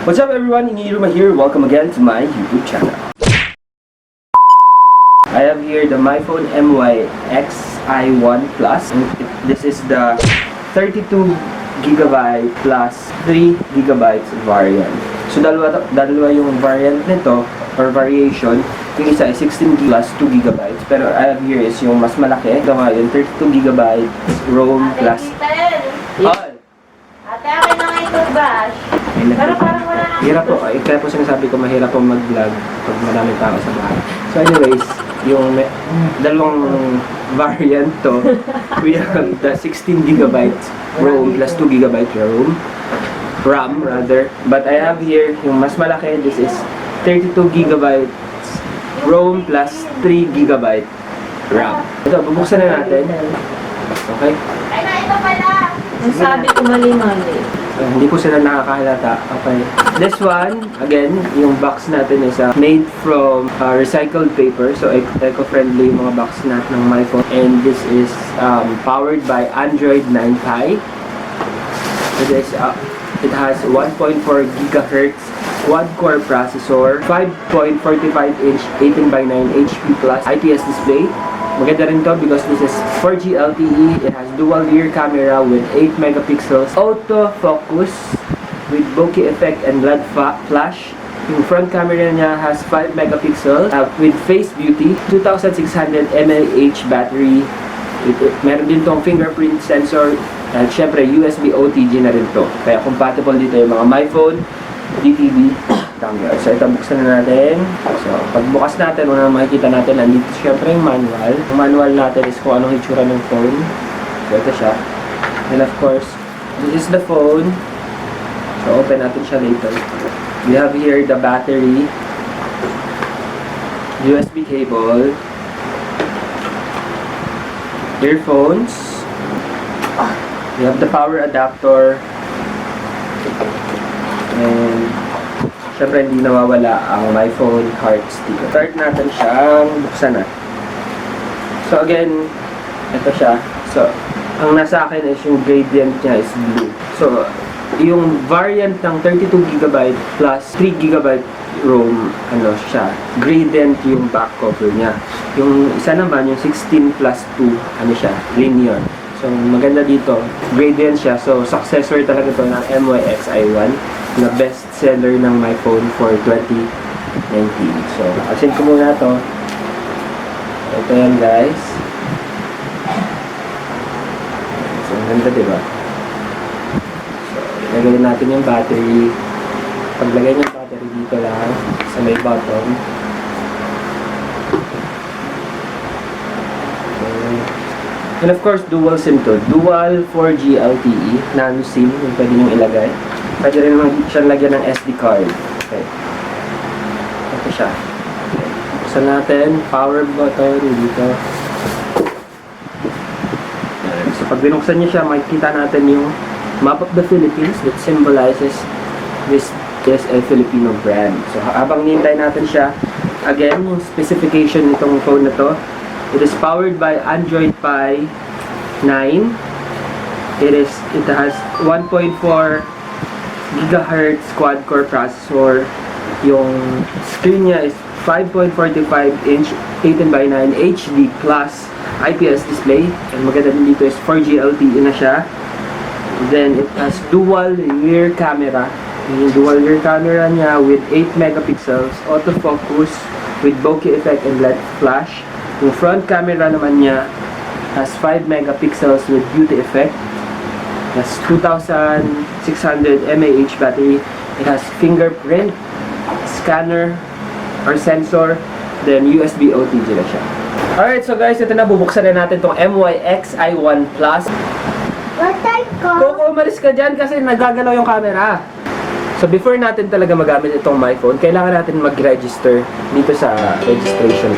What's up everyone, Inyi Yruma here. Welcome again to my YouTube channel. I have here the MyPhone myXi1 Plus. This is the 32GB plus 3GB variant. So dalawa yung variant nito or variation. Yung isa ay 16GB plus 2GB. Pero I have here is yung mas malaki. Ito nga yung 32GB ROM plus all. Ate, akin na nga yung toothbrush. Pero parang wala na. Hirap po. Kaya po sinasabi ko mahirap po mag-vlog pag maraming tao sa bahay. So anyways, yung dalawang variant to, we have the 16GB ROM plus 2GB RAM rather. But I have here yung mas malaki. This is 32GB ROM plus 3GB RAM. Ito, bubuksan na natin. Okay? Ay na, ito pala. Ang sabi ko mali-mali. Hindi po sila nakakahalata. Okay. This one, again, yung box natin is made from recycled paper. So, eco-friendly yung mga box natin ng MyPhone. And this is powered by Android 9 Pie. It has 1.4 GHz quad-core processor, 5.45-inch 18:9 HP plus IPS display. Maganda rin to because this is 4G LTE. It has dual rear camera with 8 megapixels, autofocus with bokeh effect and LED flash. Yung front camera niya has 5 megapixels with face beauty, 2600 mAh battery. Meron din tong fingerprint sensor at syempre USB OTG na rin to. Kaya compatible dito yung mga MyPhone, DTV, dongle. So ito, buksan na natin. So pagbukas natin, una makikita natin, nandito syempre yung manual. Yung manual natin is kung anong hitsura ng phone. So ito siya. And of course, this is the phone. So open natin siya later. We have here the battery, USB cable, earphones, we have the power adapter, and syempre hindi nawawala ang MyPhone heart sticker. Start natin siyang buksan na. So again, ito siya. So, ang nasa akin is yung gradient niya is blue. So, yung variant ng 32GB plus 3GB ROM, ano siya, gradient yung back cover niya. Yung isa naman, yung 16 plus 2, ano siya, linear. So, maganda dito, gradient siya. So, successor talaga to ng myXi1, na best seller ng MyPhone for 2019. So, asin ko muna to. Ito yan, guys. So, ang ganda, diba? So, ilagay natin yung battery. Paglagay ng battery dito lang, sa may bottom. And of course, dual SIM to. Dual 4G LTE, nano SIM, yung pwede nyo ilagay. Pwede rin naman siyang lagyan ng SD card. Okay. Ito siya. Okay. Buksan natin, power button dito. So pag binuksan nyo siya, makikita natin yung map of the Philippines that symbolizes this is a Filipino brand. So habang nihintay natin siya, again, yung specification nitong phone na to, it is powered by Android Pie 9. It has 1.4 GHz quad-core processor. Yung screen niya is 5.45-inch 18:9 HD plus IPS display. And maganda din dito is 4G LTE na siya. Then it has dual rear camera. Yung dual rear camera niya with 8 megapixels, autofocus with bokeh effect and LED flash. Yung front camera naman niya has 5 megapixels with beauty effect. It has 2600 mAh battery. It has fingerprint, scanner, or sensor, then USB OTG na siya. Alright, so guys, ito na, bubuksan na natin itong myXi1 Plus. Coco, umalis ka dyan kasi nagagalaw yung camera. So before natin talaga magamit itong MyPhone, kailangan natin mag-register dito sa registration.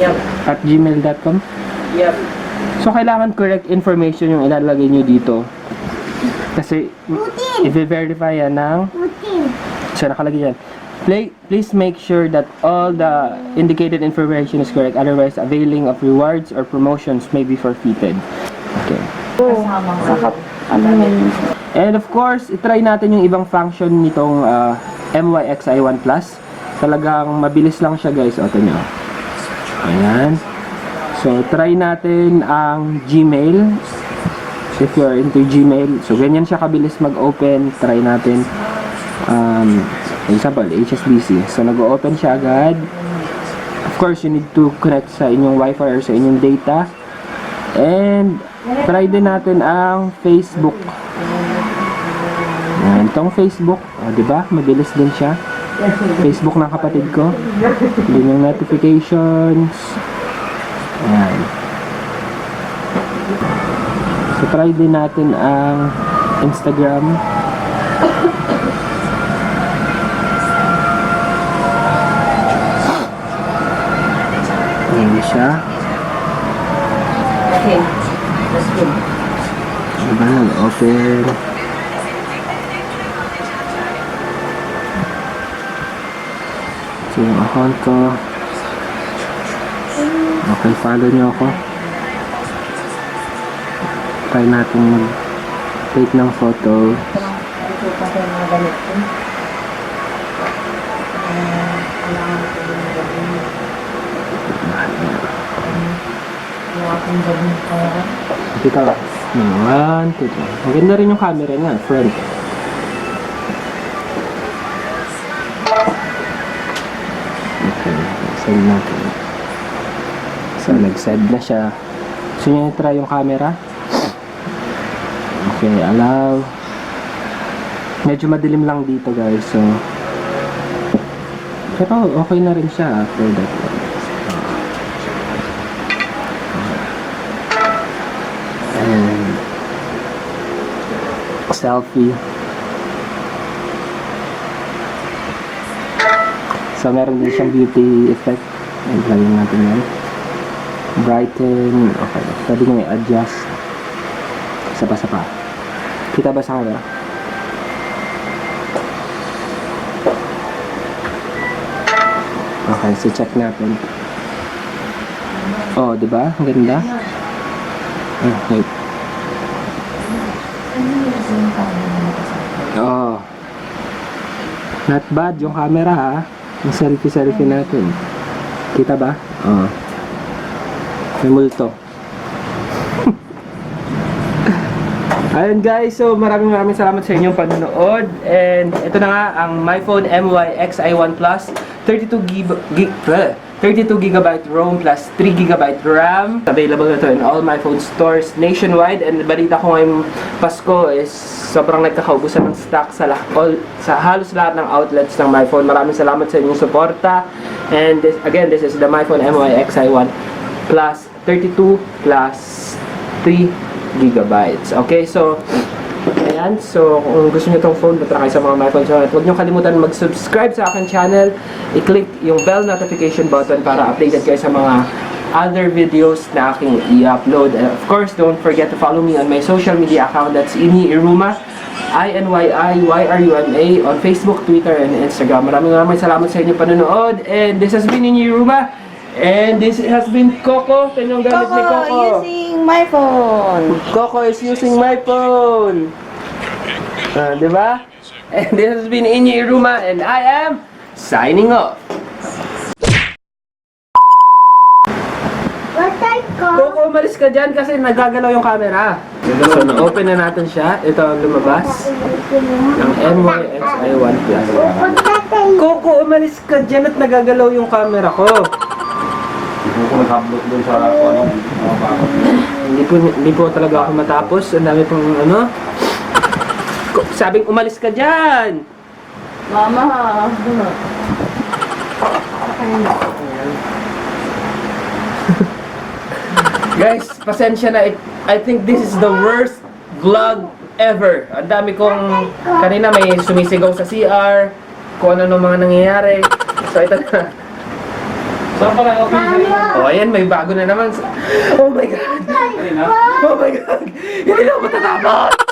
Yep. At gmail.com? Yep. So, kailangan correct information yung ilalagay nyo dito. Kasi, i-verify yan ng... So, nakalagay yan. Please make sure that all the indicated information is correct. Otherwise, availing of rewards or promotions may be forfeited. Okay. And of course, itry natin yung ibang function nitong MyXi1 Plus. Talagang mabilis lang siya, guys. O, ito nyo. Ayan. So, try natin ang Gmail. If you're into Gmail. So, ganyan siya kabilis mag-open. Try natin. Example, HSBC. So, nag-open siya agad. Of course, you need to connect sa inyong Wi-Fi or sa inyong data. And, try din natin ang Facebook. Ayan, itong Facebook. O, diba? Mabilis din siya. Facebook ng kapatid ko. Din yung notifications. Ayan. So, try din natin ang Instagram. Ayan siya. Okay. That's good. Diba? Nag-open. So, yung account ko. Okay, follow nyo ako. Try natin mag-take ng photo. Ito pa kayo mga gamit ko. Kailangan ko din mga gamit. Wala akong gamit pera. Kita ka. 1, 2, 3. Maganda rin yung camera niya, front. Okay, send natin. So, nag-send na siya. Gusto niya i-try yung camera? Okay, allow. Medyo madilim lang dito, guys. So, pero okay na rin siya after that. And selfie. So, meron din siyang beauty effect. Lagyan natin yan. Brighten. Okay. Pwede nyo i-adjust. Isa pa. Kita ba sa camera? Okay. So, check natin. Oh, diba? Ang ganda. Wait. Oh. Not bad yung camera, ha? Yung selfie natin. Kita ba? Oo. May multo. Ayun guys, so maraming salamat sa inyong panonood. And ito na nga ang MyPhone myXi1 Plus 32GB ROM plus 3GB RAM. Available na ito in all MyPhone stores nationwide. And balita ko ngayong Pasko is sobrang nagkakaubusan ng stock sa halos lahat ng outlets ng MyPhone. Maraming salamat sa inyong suporta. And this is the MyPhone myXi1 Plus 32 plus 3GB. Okay, so ayan, so kung gusto nyo itong phone, patry kayo sa mga MyPhone. So, huwag nyo kalimutan mag-subscribe sa aking channel. I-click yung bell notification button para updated kayo sa mga other videos na aking i-upload. And of course, don't forget to follow me on my social media account. That's Inyi Yruma, INYI-YRUMA on Facebook, Twitter, and Instagram. Maraming salamat sa inyong panonood. And this has been Inyi Yruma. And this has been Coco. Ito yung gamit ni Coco. Using my phone. Coco is using my phone. Diba? And this has been Inyi Yruma, and I am signing off. Coco, umalis ka dyan kasi nagagalaw yung camera. So, na-open na natin siya. Ito ang lumabas ng myXi1 Plus. Coco, umalis ka dyan at nagagalaw yung camera ko. Hindi po talaga ako matapos. Ang dami pong ano. Sabing umalis ka dyan. Mama. Guys, pasensya na. I think this is the worst vlog ever. Ang dami kong kanina may sumisigaw sa CR. Kung ano mga nangyayari. So ito na. Saan pala ako? Oh, ayan, may bago na naman. Oh my God! Oh my God! Hindi na ako matatapos!